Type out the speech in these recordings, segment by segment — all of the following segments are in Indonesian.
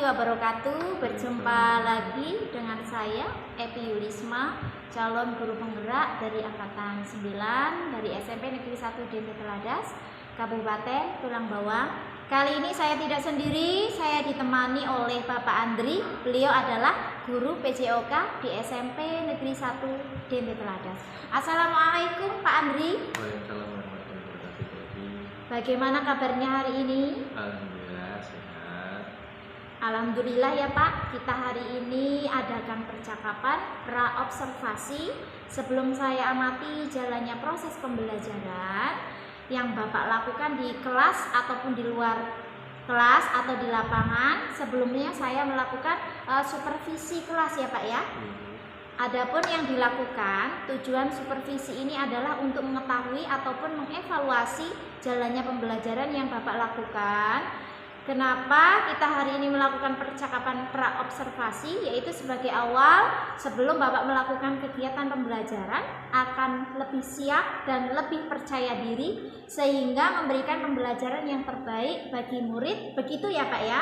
wabarakatuh. Berjumpa lagi dengan saya Epi Yulisma, calon guru penggerak dari angkatan 9 dari SMP Negeri 1 Dente Teladas, Kabupaten Tulang Bawang. Kali ini saya tidak sendiri, saya ditemani oleh Bapak Andri. Beliau adalah guru PJOK di SMP Negeri 1 Dente Teladas. Assalamualaikum Pak Andri. Waalaikumsalam warahmatullahi wabarakatuh. Bagaimana kabarnya hari ini? Alhamdulillah sehat. Alhamdulillah ya Pak, kita hari ini adakan percakapan pra-observasi sebelum saya amati jalannya proses pembelajaran yang Bapak lakukan di kelas ataupun di luar kelas atau di lapangan. Sebelumnya saya melakukan supervisi kelas ya Pak ya. Adapun yang dilakukan, tujuan supervisi ini adalah untuk mengetahui ataupun mengevaluasi jalannya pembelajaran yang Bapak lakukan. Kenapa kita hari ini melakukan percakapan pra-observasi, yaitu sebagai awal sebelum Bapak melakukan kegiatan pembelajaran akan lebih siap dan lebih percaya diri sehingga memberikan pembelajaran yang terbaik bagi murid. Begitu ya Pak ya?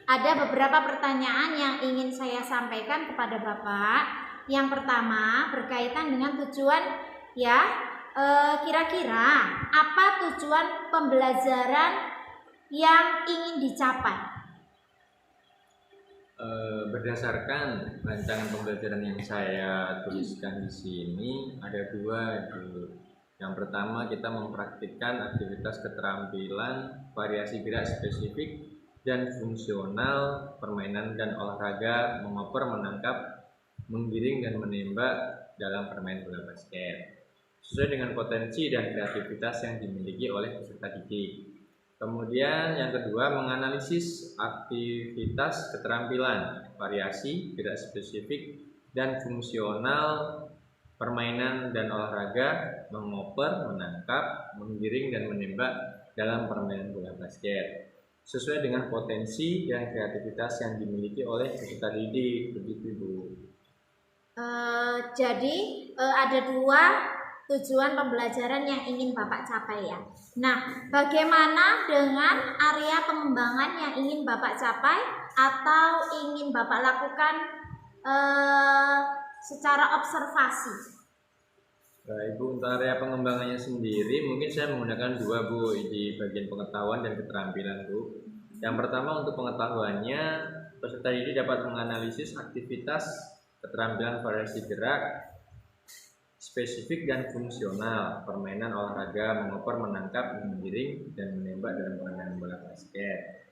Ada beberapa pertanyaan yang ingin saya sampaikan kepada Bapak. Yang pertama berkaitan dengan tujuan ya, kira-kira apa tujuan pembelajaran yang ingin dicapai? Berdasarkan rancangan pembelajaran yang saya tuliskan di sini ada dua. Yang pertama, kita mempraktikkan aktivitas keterampilan variasi gerak spesifik dan fungsional, permainan dan olahraga, mengoper, menangkap, menggiring dan menembak dalam permainan bola basket sesuai dengan potensi dan kreativitas yang dimiliki oleh peserta didik. Kemudian yang kedua, menganalisis aktivitas keterampilan variasi gerak spesifik dan fungsional, permainan dan olahraga, mengoper, menangkap, menggiring dan menembak dalam permainan bola basket sesuai dengan potensi dan kreativitas yang dimiliki oleh peserta didik. Begitu Bu. Jadi ada dua tujuan pembelajaran yang ingin Bapak capai ya. Nah, bagaimana dengan area pengembangan yang ingin Bapak capai atau ingin Bapak lakukan secara observasi? Baik Bu, untuk area pengembangannya sendiri mungkin saya menggunakan dua Bu di bagian pengetahuan dan keterampilan Bu. Yang pertama, untuk pengetahuannya, peserta didik dapat menganalisis aktivitas keterampilan variasi gerak spesifik dan fungsional, permainan olahraga, mengoper, menangkap, menggiring dan menembak dalam permainan bola basket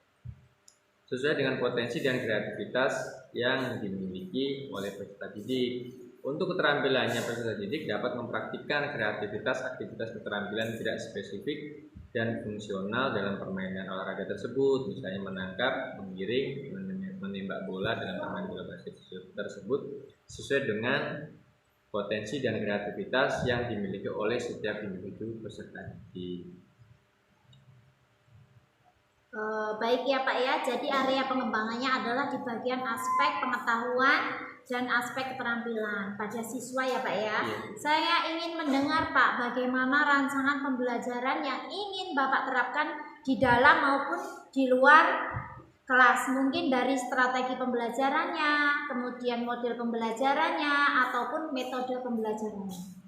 sesuai dengan potensi dan kreativitas yang dimiliki oleh peserta didik. Untuk keterampilannya, peserta didik dapat mempraktikkan aktivitas keterampilan gerak spesifik dan fungsional dalam permainan olahraga tersebut, misalnya menangkap, menggiring, menembak bola dalam permainan bola basket tersebut sesuai dengan potensi dan kreativitas yang dimiliki oleh setiap individu peserta didik. Baik ya Pak ya, jadi area pengembangannya adalah di bagian aspek pengetahuan dan aspek keterampilan pada siswa ya Pak ya. Saya ingin mendengar Pak, bagaimana rancangan pembelajaran yang ingin Bapak terapkan di dalam maupun di luar kelas, mungkin dari strategi pembelajarannya, kemudian model pembelajarannya, ataupun metode pembelajarannya.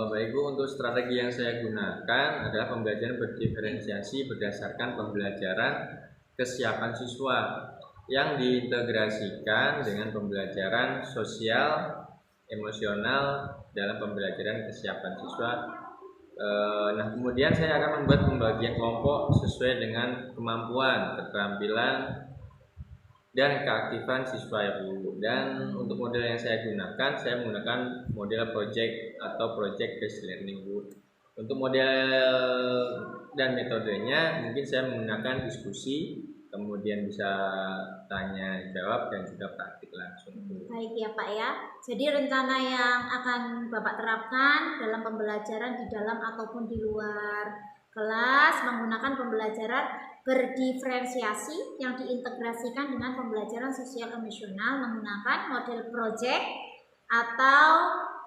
Baik Bu, untuk strategi yang saya gunakan adalah pembelajaran berdiferensiasi berdasarkan pembelajaran kesiapan siswa yang diintegrasikan dengan pembelajaran sosial emosional dalam pembelajaran kesiapan siswa. Nah, kemudian saya akan membuat pembagian kelompok sesuai dengan kemampuan, keterampilan, dan keaktifan siswa ya Bu. Dan untuk model yang saya menggunakan model project atau project based learning Bu. Untuk model dan metodenya mungkin saya menggunakan diskusi, kemudian bisa tanya jawab dan juga praktik langsung Bu. Baik ya Pak ya. Jadi rencana yang akan Bapak terapkan dalam pembelajaran di dalam ataupun di luar kelas menggunakan pembelajaran berdiferensiasi yang diintegrasikan dengan pembelajaran sosial emosional menggunakan model project atau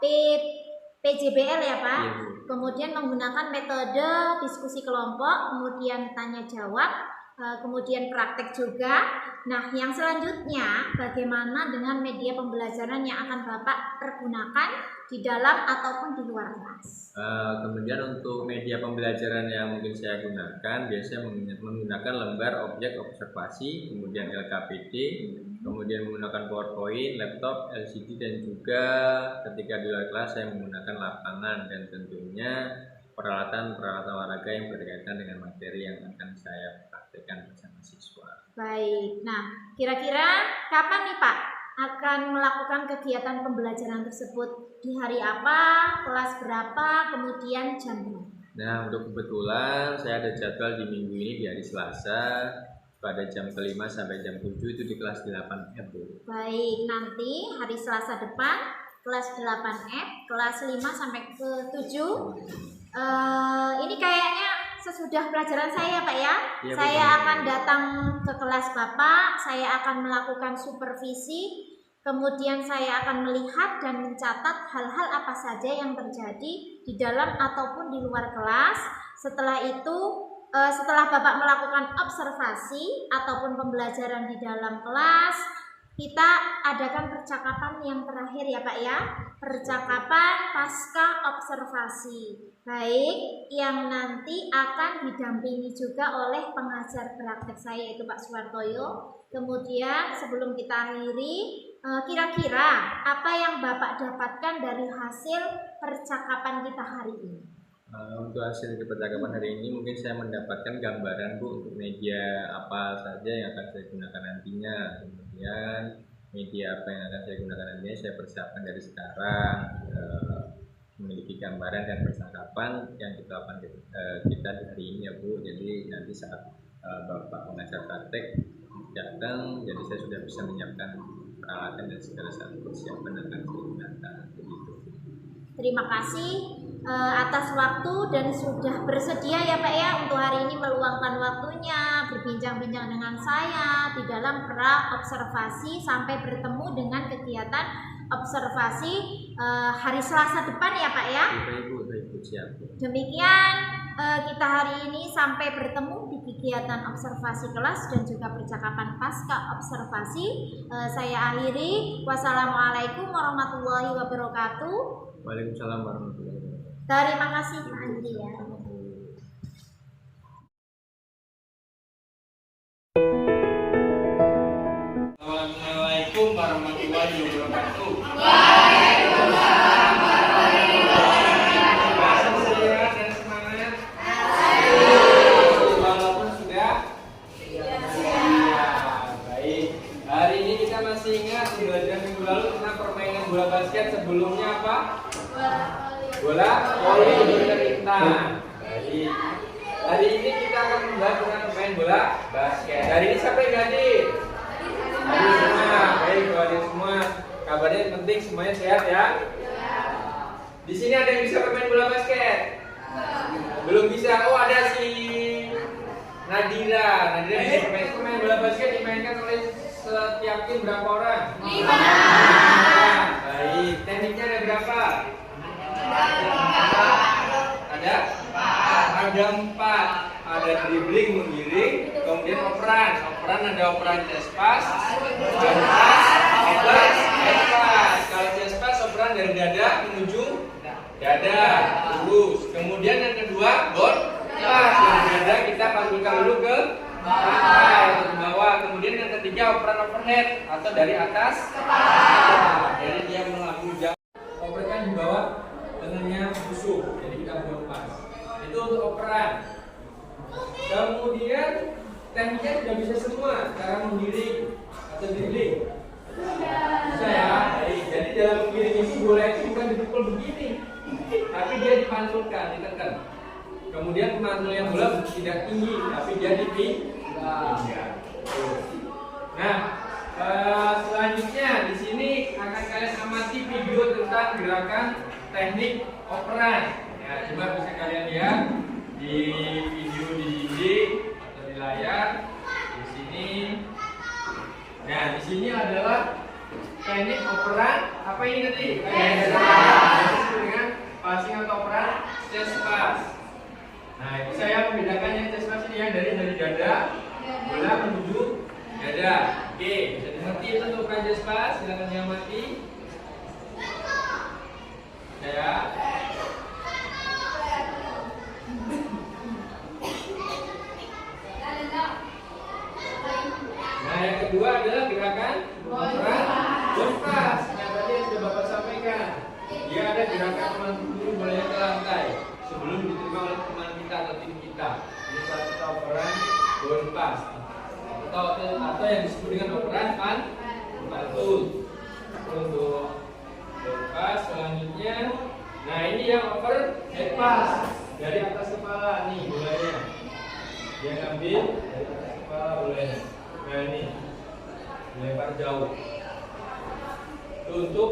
PJBL ya Pak. Kemudian menggunakan metode diskusi kelompok, kemudian tanya jawab, kemudian praktek juga. Nah, yang selanjutnya bagaimana dengan media pembelajaran yang akan Bapak pergunakan di dalam ataupun di luar kelas? Kemudian untuk media pembelajaran yang mungkin saya gunakan, biasanya menggunakan lembar objek observasi, kemudian LKPD, kemudian menggunakan PowerPoint, laptop, LCD, dan juga ketika di luar kelas saya menggunakan lapangan dan tentunya peralatan-peralatan olahraga yang berkaitan dengan materi yang akan saya praktekkan bersama siswa. Baik, nah kira-kira kapan nih Pak akan melakukan kegiatan pembelajaran tersebut? Di hari apa, kelas berapa, kemudian jam berapa? Nah, untuk kebetulan saya ada jadwal di minggu ini di hari Selasa pada jam ke-5 sampai jam 7 itu di kelas 8F, Bu. Baik, nanti hari Selasa depan kelas 8F, kelas 5 sampai ke 7. Ini kayaknya sesudah pelajaran saya Pak ya. Ya, saya betul. akan datang ke kelas Bapak, saya akan melakukan supervisi, kemudian saya akan melihat dan mencatat hal-hal apa saja yang terjadi di dalam ataupun di luar kelas. Setelah itu, setelah Bapak melakukan observasi ataupun pembelajaran di dalam kelas, kita adakan percakapan yang terakhir ya Pak ya, percakapan pasca observasi. Baik, yang nanti akan didampingi juga oleh pengajar praktek saya yaitu Pak Suwartoyo. Kemudian sebelum kita akhiri, kira-kira apa yang Bapak dapatkan dari hasil percakapan kita hari ini? Untuk hasil percakapan hari ini mungkin saya mendapatkan gambaran Bu untuk media apa saja yang akan saya gunakan nantinya. Kemudian media apa yang akan saya gunakan nantinya saya persiapkan dari sekarang, memiliki gambaran dan percakapan yang kita lakukan kita di hari ini ya Bu. Jadi nanti saat Bapak pengajar praktek datang, jadi saya sudah bisa menyiapkan peralatan dan segala persiapan yang akan saya gunakan. Begitu. Terima kasih atas waktu dan sudah bersedia ya Pak ya untuk hari ini meluangkan waktunya berbincang-bincang dengan saya di dalam pra observasi sampai bertemu dengan kegiatan observasi hari Selasa depan ya Pak ya. Ibu, siap. Demikian kita hari ini sampai bertemu di kegiatan observasi kelas dan juga percakapan pasca observasi. Saya akhiri. Wassalamualaikum warahmatullahi wabarakatuh. Waalaikumsalam warahmatullahi wabarakatuh. Terima kasih Pak Andri ya. Assalamualaikum warahmatullahi wabarakatuh. Walaupun sudah baik. Hari ini kita masih ingat pembelajaran minggu lalu tentang permainan bola basket, sebelumnya apa? Bola voli berintang. Baik. Hari ini kita akan membahas tentang pemain bola basket. Hari ini siapa yang hadir? Hadir semua. Baik, hadir semua. Kabarnya yang penting semuanya sehat ya. Di sini ada yang bisa bermain bola basket? Belum bisa. Oh, ada si Nadira. Nadira bisa pemain bola basket dimainkan oleh setiap tim berapa orang? 5. Baik. Tekniknya ada berapa? Ada 4. Ada dribbling, menggiring, kemudian operan. Operan ada operan chest pass, jump pass, operan chest pass. Kalau chest pass operan dari dada menuju dada, lurus. Kemudian yang kedua board pass, dari dada kita panggilkan dulu ke lantai atau ke bawah. Kemudian yang ketiga operan overhead atau dari atas ke bawah. Jadi dia melambung jauh. Operan di bawah tengahnya busuk, jadi kita board pass. Itu untuk operan. Kemudian tekniknya sudah bisa semua, cara menggiring atau dribbling. Bisa ya. Baik. Jadi dalam menggiring ini bola itu bukan dipukul begini, tapi dia dipantulkan, ditekan. Kemudian pemantulnya bola tidak tinggi, tapi dia dipinggirkan. Nah, selanjutnya di sini akan kalian amati video tentang gerakan teknik operan. Ya, coba bisa kalian lihat di video di dinding atau di layar. Di sini. Nah, di sini adalah teknik operan. Apa ini tadi? Dengan passing atau operan chest pass. Nah, itu saya membedakan yang chest pass ini yang dari dada Jespa, silakan diamati. Ya. Nah, yang kedua adalah gerakan Jespas. Yang tadi yang sudah Bapak sampaikan. Dia ada gerakan memantul dulu bolanya ke lantai sebelum diterima oleh teman kita atau tim kita. Ini saat kita operan Jespas. Atau yang disebut dengan operan pantul. Untuk Jespas selanjutnya. Nah, ini yang overhead pass dari atas kepala nih bolanya. Dia ngambil dari atas kepala bolanya. Nah, ini dilempar jauh. Itu untuk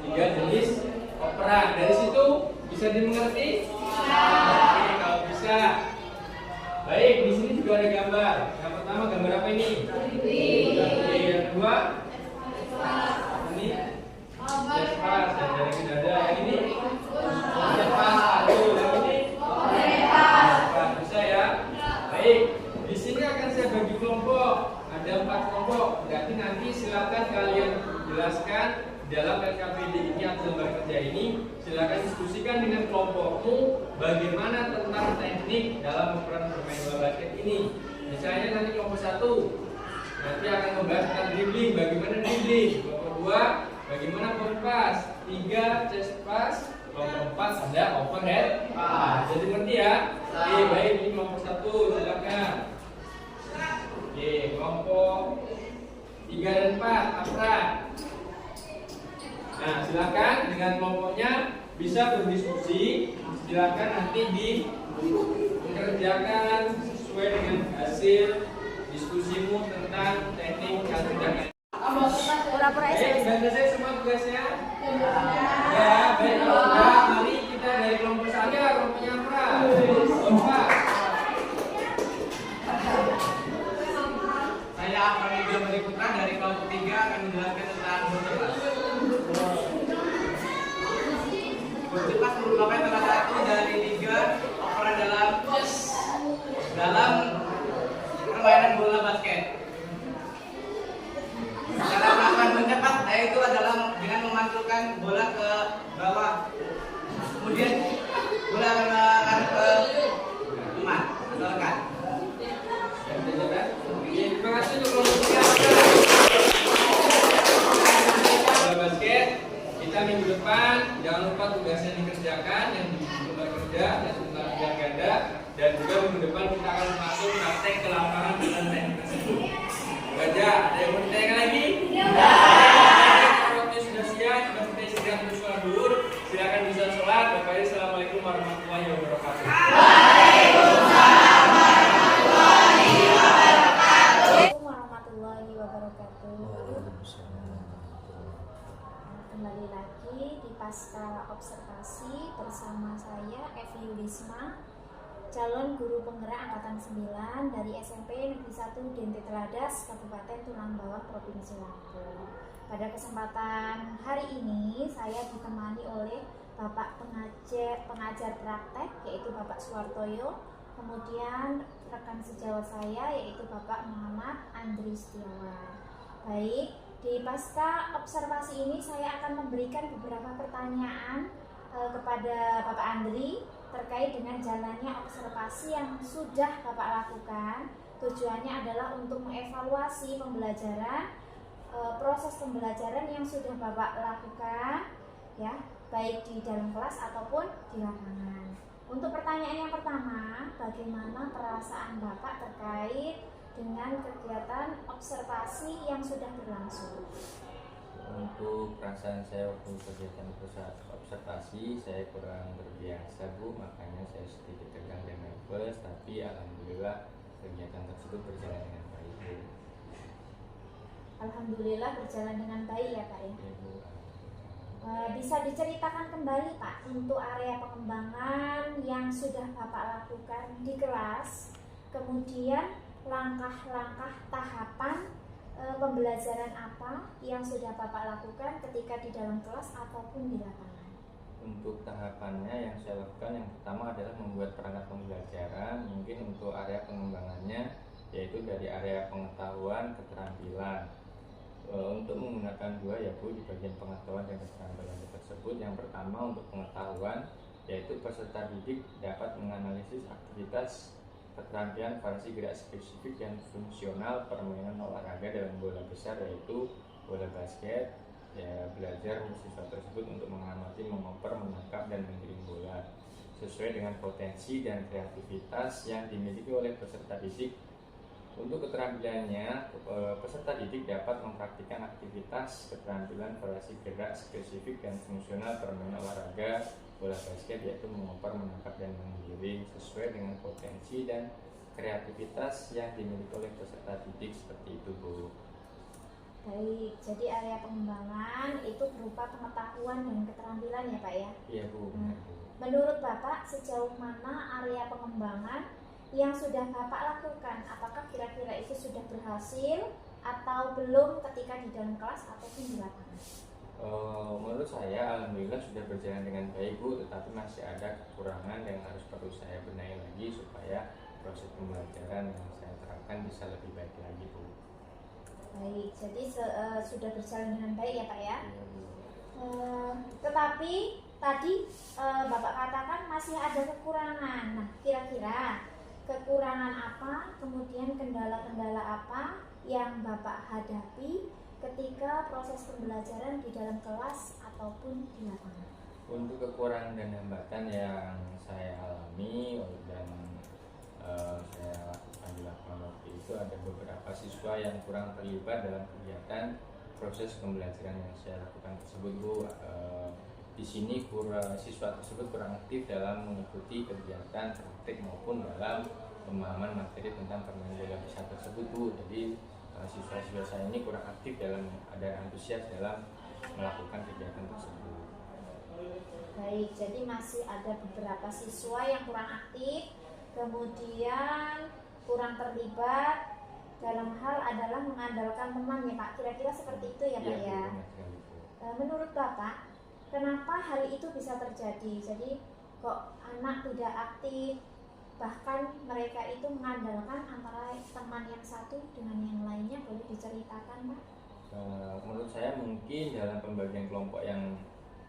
3 jenis operan. Dari situ bisa dimengerti? Oke, kalau bisa. Baik, di sini juga ada gambar. Yang pertama gambar apa ini? Yang kedua ini Jespas, yang dari dada. Yang ini Jespas, yang ini Jespas. Bisa ya? Baik, di sini akan saya bagi kelompok. Ada 4 kelompok. Berarti nanti silakan kalian jelaskan dalam LKPD ini atau lembar kerja ini. Silakan diskusikan dengan kelompokmu bagaimana tentang teknik dalam operan bermain bola basket ini. Misalnya nanti kelompok 1 nanti akan membahas tentang dribbling, bagaimana dribbling. Kelompok 2 bagaimana point pass, 3 chest pass, kelompok 4 ada overhead pass. Jadi ngerti ya? Oke, baik, ini kelompok 1 silakan. Oke, kelompok 3 dan 4 apa? Nah, silakan dengan kelompoknya bisa berdiskusi. Silakan nanti dikerjakan sesuai dengan hasil diskusimu tentang teknik yang sudah. Baik, selesai semua tugasnya? Ya, baik. Kalau sudah, mari kita dari kelompok saya, kelompoknya apa? Kelompok. Saya akan Medi Putra dari kelompok 3 akan menjelaskan tentang Jespas. Jespas merupakan salah satu dari 3 operan dalam permainan bola basket. Cara melakukan Jespas yaitu adalah dengan memantulkan bola ke bawah. Kemudian bola akan mengarah ke teman atau rekan. Terima kasih untuk kelompok bola basket. Kita minggu depan jangan lupa tugasnya dikerjakan yang di lembar kerja dan tentang ganda dan juga minggu depan kita akan masuk praktek ke lapangan dengan teknik tersebut. Baca, ada yang mau ditanyakan lagi? Ya. Waktu sudah siap, sudah selesai sidang untuk sholat duhur. Silakan bisa sholat. Bapak Ibu, assalamualaikum warahmatullahi wabarakatuh. Kembali lagi di Pasca Observasi bersama saya Evi Yulisma, calon guru penggerak angkatan 9 dari SMP Negeri 1 Dente Teladas, Kabupaten Tulang Bawang, Provinsi Lampung. Pada kesempatan hari ini saya ditemani oleh Bapak pengajar praktek yaitu Bapak Suwartoyo, kemudian rekan sejawat saya yaitu Bapak Muhammad Andri Setiawan. Baik, di pasca observasi ini saya akan memberikan beberapa pertanyaan kepada Bapak Andri terkait dengan jalannya observasi yang sudah Bapak lakukan. Tujuannya adalah untuk mengevaluasi pembelajaran, proses pembelajaran yang sudah Bapak lakukan, ya, baik di dalam kelas ataupun di lapangan. Untuk pertanyaan yang pertama, bagaimana perasaan Bapak terkait dengan kegiatan observasi yang sudah berlangsung? Untuk perasaan saya waktu kegiatan observasi, saya kurang terbiasa Bu, makanya saya sedikit tegang dan nervous, tapi alhamdulillah kegiatan tersebut berjalan dengan baik Bu. Alhamdulillah berjalan dengan baik ya Pak ya? Ya Bu. Bisa diceritakan kembali Pak untuk area pengembangan yang sudah Bapak lakukan di kelas, kemudian langkah-langkah tahapan pembelajaran apa yang sudah Bapak lakukan ketika di dalam kelas ataupun di lapangan? Untuk tahapannya yang saya lakukan yang pertama adalah membuat perangkat pembelajaran. Mungkin untuk area pengembangannya yaitu dari area pengetahuan, keterampilan. Untuk menggunakan dua ya Bu di bagian pengetahuan dan keterampilan tersebut. Yang pertama untuk pengetahuan, yaitu peserta didik dapat menganalisis aktivitas keterampilan variasi gerak spesifik dan fungsional permainan olahraga dalam bola besar, yaitu bola basket. Ya, belajar siswa tersebut untuk mengamati, mengoper, menangkap, dan menggiring bola sesuai dengan potensi dan kreativitas yang dimiliki oleh peserta didik. Untuk keterampilannya, peserta didik dapat mempraktikkan aktivitas keterampilan variasi gerak spesifik dan fungsional permainan olahraga bola basket, yaitu mengoper, menangkap, dan menggiring sesuai dengan potensi dan kreativitas yang dimiliki oleh peserta didik. Seperti itu Bu. Baik, jadi area pengembangan itu berupa pengetahuan dan keterampilan ya Pak ya? Iya Bu, benar Bu. Menurut Bapak, sejauh mana area pengembangan yang sudah Bapak lakukan? Apakah kira-kira itu sudah berhasil atau belum ketika di dalam kelas ataupun di lapangan? Menurut saya alhamdulillah sudah berjalan dengan baik Bu, tetapi masih ada kekurangan yang harus perlu saya benahi lagi supaya proses pembelajaran yang saya terapkan bisa lebih baik lagi Bu. Baik, jadi sudah berjalan dengan baik ya Pak ya? Iya Bu. Tetapi tadi Bapak katakan masih ada kekurangan. Nah, kira-kira kekurangan apa, kemudian kendala-kendala apa yang Bapak hadapi ketika proses pembelajaran di dalam kelas ataupun di lapangan? Untuk kekurangan dan hambatan yang saya alami dan saya lakukan di lapangan waktu itu, ada beberapa siswa yang kurang terlibat dalam kegiatan proses pembelajaran yang saya lakukan tersebut Bu. Di sini siswa tersebut kurang aktif dalam mengikuti kegiatan praktik maupun dalam pemahaman materi tentang permainan bola besar tersebut Bu. Jadi siswa-siswa saya ini kurang aktif dalam ada antusias dalam melakukan kegiatan tersebut. Baik, jadi masih ada beberapa siswa yang kurang aktif, kemudian kurang terlibat dalam hal adalah mengandalkan teman ya Pak. Kira-kira seperti itu ya Pak ya? Menurut Bapak, kenapa hal itu bisa terjadi? Jadi kok anak tidak aktif, bahkan mereka itu mengandalkan antara teman yang satu dengan yang lainnya, boleh diceritakan Pak? Menurut saya mungkin dalam pembagian kelompok yang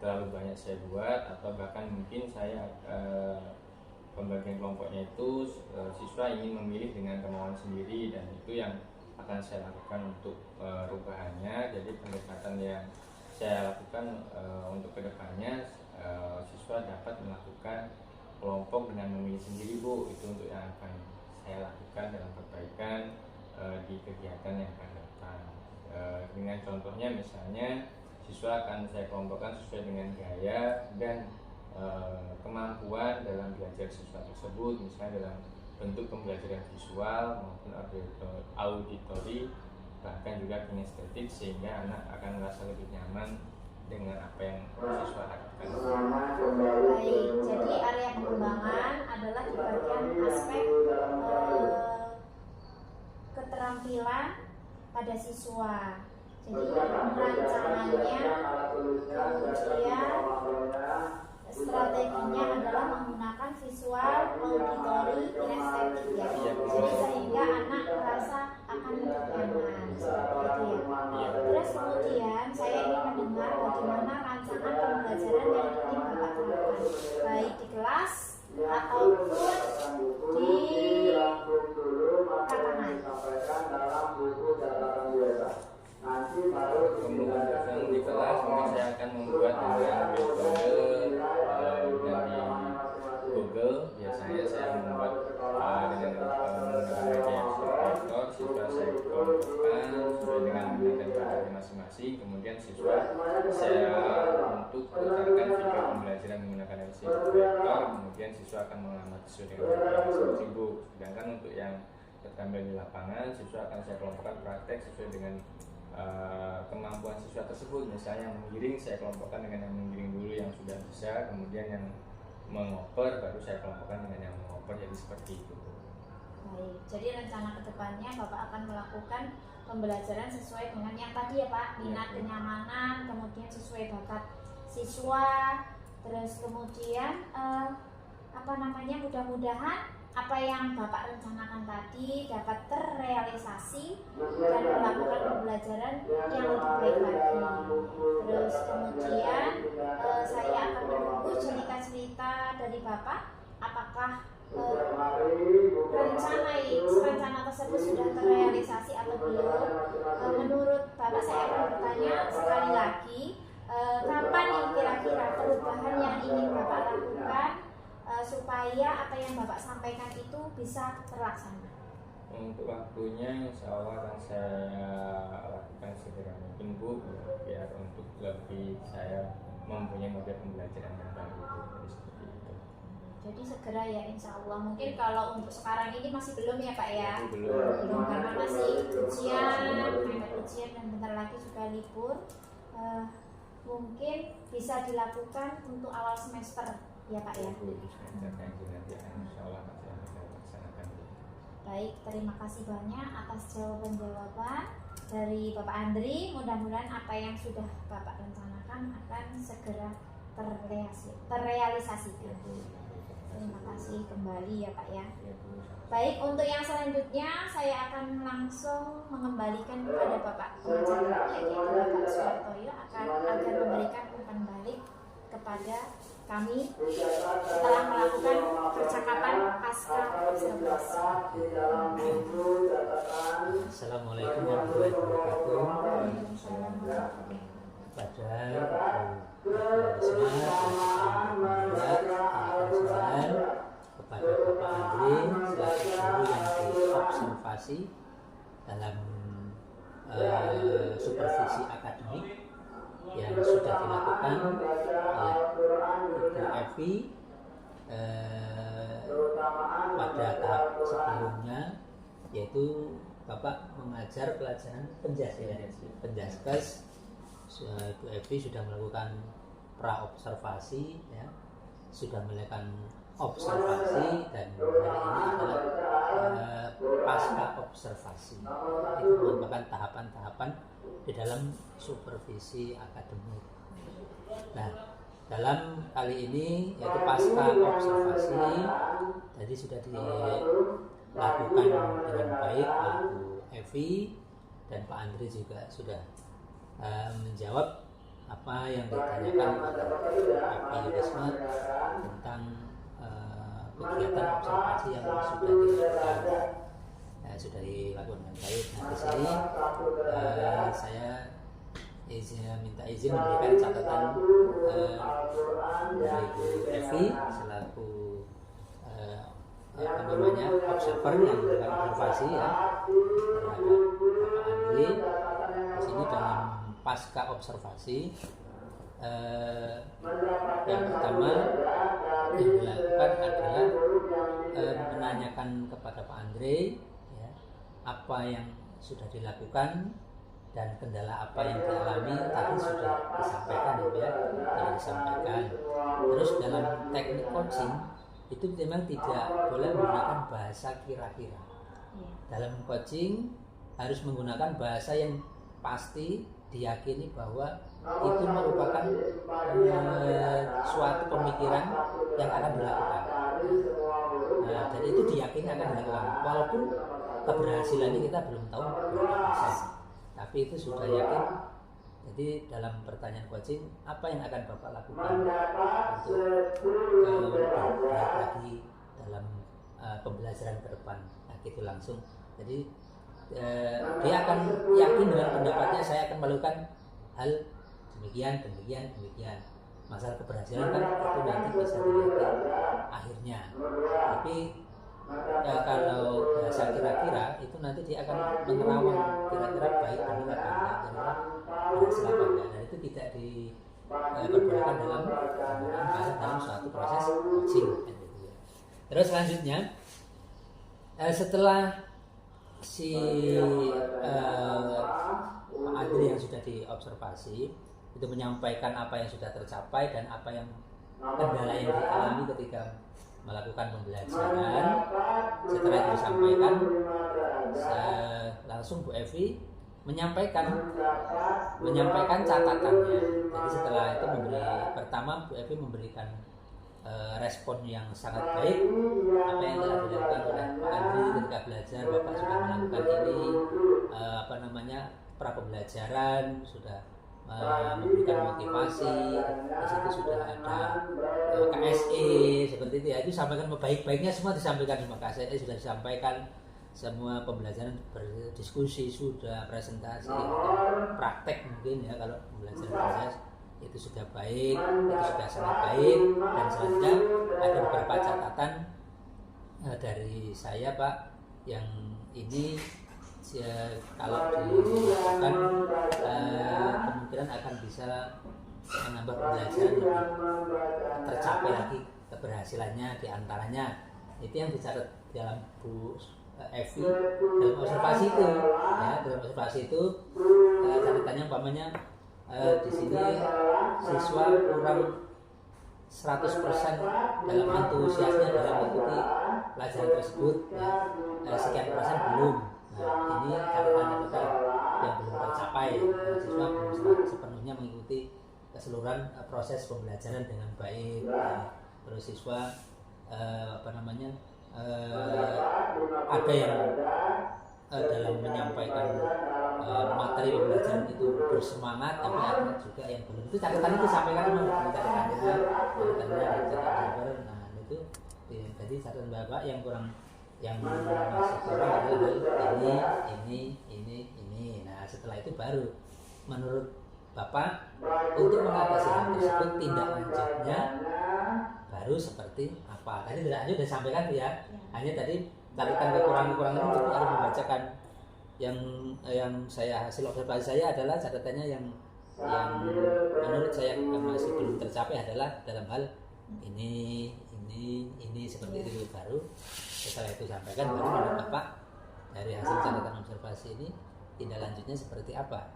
terlalu banyak saya buat, atau bahkan mungkin saya pembagian kelompoknya itu siswa ingin memilih dengan kemauan sendiri, dan itu yang akan saya lakukan untuk perubahannya. Jadi pendekatan yang saya lakukan untuk kedepannya, siswa dapat melakukan kelompok dengan memilih sendiri Bu. Itu untuk yang akan saya lakukan dalam perbaikan di kegiatan yang akan datang. Dengan contohnya misalnya siswa akan saya kelompokkan sesuai dengan gaya dan kemampuan dalam belajar siswa tersebut, misalnya dalam bentuk pembelajaran visual maupun auditori, bahkan juga kinestetik, sehingga anak akan merasa lebih nyaman dengan apa yang siswa harapkan. Baik, jadi area pengembangan adalah di bagian aspek keterampilan pada siswa. Jadi rancangannya, kemudian strateginya adalah menggunakan visual, auditori, kinestetik ya. Jadi sehingga anak merasa akan lebih nyaman seperti itu ya. Terus kemudian saya ingin mendengar bagaimana rancangan pembelajaran yang ingin Bapak lakukan, baik di kelas ataupun di lapangan. Kemudian di kelas mungkin saya akan membuat dengan metode dari Google. Biasanya saya membuat dengan menggunakan media vektor. Siswa saya kelompokkan sesuai dengan minat dan masing-masing. Kemudian siswa saya untuk putarkan video pembelajaran menggunakan LCD vektor. Kemudian siswa akan mengamati sesuai dengan masing-masing Bu. Sedangkan untuk yang keterampilan di lapangan, siswa akan saya kelompokkan praktek sesuai dengan kemampuan siswa tersebut. Misalnya yang menggiring saya kelompokkan dengan yang menggiring dulu yang sudah bisa, kemudian yang mengoper baru saya kelompokkan dengan yang mengoper. Jadi seperti itu. Baik, jadi rencana kedepannya Bapak akan melakukan pembelajaran sesuai dengan yang tadi ya Pak, minat, kenyamanan, kemudian sesuai bakat siswa, terus kemudian mudah-mudahan apa yang Bapak rencanakan tadi dapat terrealisasi dan melakukan pembelajaran yang lebih baik lagi. Terus kemudian saya akan menunggu cerita-cerita dari Bapak, apakah rencana tersebut sudah terrealisasi atau belum. Menurut Bapak saya akan bertanya sekali lagi, kapan nih kira-kira perubahan yang ingin Bapak lakukan supaya apa yang Bapak sampaikan itu bisa terlaksana? Untuk waktunya insya Allah akan saya lakukan segera mungkin Bu, biar untuk lebih saya mempunyai model pembelajaran yang baru. Jadi seperti itu. Jadi segera ya insya Allah. Mungkin kalau untuk sekarang ini masih belum ya Pak ya? Belum. Karena masih ujian dan bentar lagi juga libur. Mungkin bisa dilakukan untuk awal semester ya Pak ya? Insya Allah akan saya laksanakan. Baik, terima kasih banyak atas jawaban-jawaban dari Bapak Andri. Mudah-mudahan apa yang sudah Bapak rencanakan akan segera terrealisasikan. Terima kasih kembali ya Pak ya. Baik, untuk yang selanjutnya saya akan langsung mengembalikan kepada Bapak pengajar yaitu Bapak Suhartoyo agar memberikan umpan balik kepada kami setelah melakukan percakapan pasca observasi. Assalamualaikum warahmatullahi wabarakatuh. Pada kepada Bapak Andri selaku guru yang diobservasi dalam supervisi akademik yang sudah dilakukan oleh Ibu Evi pada tahap sebelumnya, yaitu Bapak mengajar pelajaran penjaskes. Ibu Evi sudah melakukan pra-observasi ya, sudah melakukan observasi, dan hari ini adalah pasca observasi. Itu merupakan tahapan-tahapan di dalam supervisi akademik. Nah, dalam kali ini yaitu pasca observasi tadi sudah dilakukan dengan baik oleh Bu Evi, dan Pak Andri juga sudah menjawab apa yang ditanyakan oleh Pak Yudhisma tentang kegiatan observasi yang sudah dilakukan dengan baik. Nah, di sini saya minta izin memberikan catatan dari Bu Evi selaku observer yang melakukan observasi ya terhadap Bapak Andri. Di sini dalam pasca observasi yang pertama yang dilakukan adalah menanyakan kepada Pak Andre ya, apa yang sudah dilakukan dan kendala apa yang dialami tadi sudah disampaikan ya, sudah disampaikan. Terus dalam teknik coaching itu memang tidak boleh menggunakan bahasa kira-kira. Dalam coaching harus menggunakan bahasa yang pasti, diyakini bahwa itu merupakan suatu pemikiran yang akan dilakukan. Nah, dan itu diyakini akan dilakukan walaupun keberhasilannya kita belum tahu berapa persen, tapi itu sudah yakin. Jadi dalam pertanyaan coaching, apa yang akan Bapak lakukan untuk bergerak lagi dalam pembelajaran ke depan? Nah, gitu langsung. Jadi dia akan yakin dengan pendapatnya, saya akan melakukan hal demikian. Masalah keberhasilan kan itu nanti bisa dilihat akhirnya. Tapi kalau bahasa kira-kira itu nanti dia akan menerawang kira-kira baik benar apa enggak, kira-kira berhasil apa enggak. Dan itu tidak diperbolehkan dalam suatu proses coaching. Terus selanjutnya setelah si Pak Andri yang sudah diobservasi itu menyampaikan apa yang sudah tercapai dan apa yang kendala yang dialami ketika melakukan pembelajaran. Setelah itu disampaikan, langsung Bu Evi menyampaikan catatannya. Jadi setelah itu pertama Bu Evi memberikan respon yang sangat baik apa yang telah dilakukan ketika belajar Bapak sudah melakukan ini pra pembelajaran, sudah memberikan motivasi, di situ sudah ada KSE seperti itu ya, itu sampaikan baik-baiknya semua disampaikan, semua KSE sudah disampaikan, semua pembelajaran berdiskusi sudah, presentasi atau praktek mungkin ya, kalau pembelajaran itu sudah baik, itu sudah sangat baik. Dan selanjutnya ada beberapa catatan dari saya Pak, yang ini kalau dilakukan kemungkinan akan bisa menambah pembelajaran lebih tercapai lagi keberhasilannya. Diantaranya itu yang dicatat dalam Bu Evi dalam observasi itu ya, dalam observasi itu catatannya umpamanya di sini siswa kurang 100% dalam antusiasnya dalam mengikuti pelajaran tersebut ya, sekian persen belum. Nah, ini catatan-catatan yang belum tercapai. Siswa belum sepenuhnya mengikuti keseluruhan proses pembelajaran dengan baik ya. Terus siswa ada yang dalam menyampaikan materi pembelajaran itu bersemangat, tapi ada juga yang belum. Itu catatan itu sampaikan memang catatannya. Nah itu jadi catatan Bapak yang masih kurang adalah ini. Nah setelah itu baru menurut Bapak untuk mengatasi hal tersebut tindak lanjutnya baru seperti apa? Tadi tidak hanya sudah disampaikan ya, hanya tadi catatan kekurangan-kekurangan itu juga harus membacakan. Yang saya hasil observasi saya adalah catatannya yang menurut saya masih belum tercapai adalah dalam hal ini seperti itu. Baru setelah itu sampaikan, baru menurut Bapak dari hasil catatan observasi ini tindak lanjutnya seperti apa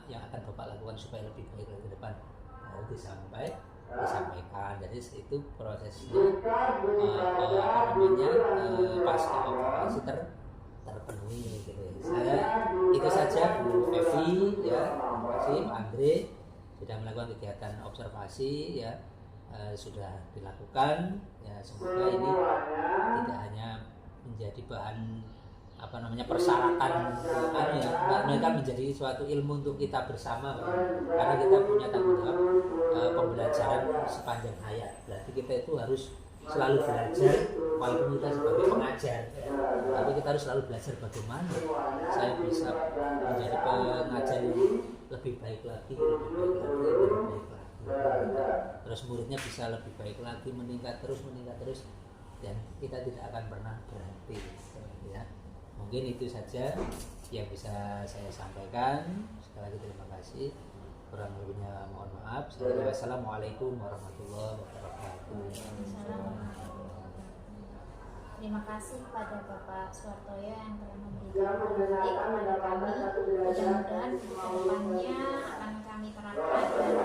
yang akan Bapak lakukan supaya lebih baik ke depan. Baru disampaikan. Jadi itu prosesnya pasca observasi terpenuhi gitu. Itu saja Bu Evi ya, terima kasih Pak Andre sudah melakukan kegiatan observasi ya, sudah dilakukan ya. Semoga ini tidak hanya menjadi bahan persyaratan ya, mereka menjadi suatu ilmu untuk kita bersama, karena kita punya tanggung jawab pembelajaran sepanjang hayat. Berarti kita itu harus selalu belajar, walaupun kita sebagai pengajar ya. Tapi kita harus selalu belajar bagaimana saya bisa menjadi pengajar yang lebih baik lagi. Terus muridnya bisa lebih baik lagi, meningkat terus, dan kita tidak akan pernah berhenti ya. Mungkin itu saja yang bisa saya sampaikan. Sekali lagi terima kasih, kurang lebihnya mohon maaf. Wassalamualaikum warahmatullahi wabarakatuh. Terima kasih kepada Bapak Suwartoyo yang telah memberikan materi kepada kami. Mudah-mudahan kedepannya akan kami terapkan dan